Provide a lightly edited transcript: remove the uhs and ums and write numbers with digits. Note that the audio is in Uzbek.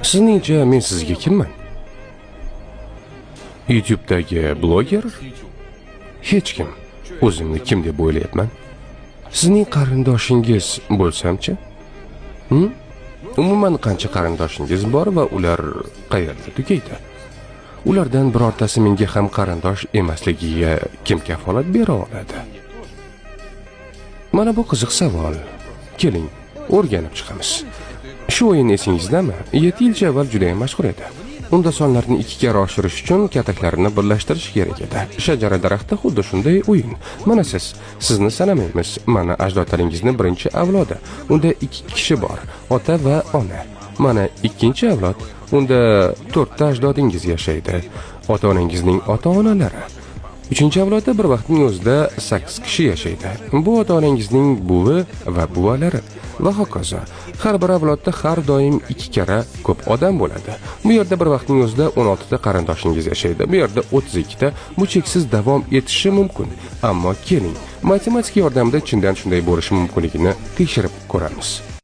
Sizningcha men sizga kimman? YouTube'dagi bloger? Hech kim. O'zimni kim deb o'ylayapman? Sizning qarindoshingiz bo'lsam-chi? Umuman qancha qarindoshingiz bor va ular qayerda tugaydi? Ulardan birortasi menga ham qarindosh emasligiga kim kafolat bera oladi? Mana bu qiziq savol. Keling, o'rganib chiqamiz. Shu o'yin esingizdami? 7 yilcha avval juda ham mashhur edi. Unda sonlarni 2 karra oshirish uchun kataklarini birlashtirish kerak edi. Shajara daraxti xuddi shunday o'yin. Mana sizni sanamaymiz. Mana ajdodlaringizning birinchi avlodi. Unda 2 kishi bor, ota va ona. Mana ikkinchi avlod. Unda 4 ta ajdodingiz yashaydi. Ota-onangizning ota-onalari. 3-avlodda bir vaqtning o'zida 8 kishi yashaydi. Bu ota-onangizning buvi va buvalari va hokazo. Har bir avlodda har doim 2 karra ko'p odam bo'ladi. Bu yerda bir vaqtning o'zida 16 ta qarindoshingiz yashaydi. Bu yerda 32 ta. Bu cheksiz davom etishi mumkin. Ammo keling, matematika yordamida chindan shunday bo'lishi mumkinligini tekshirib ko'ramiz.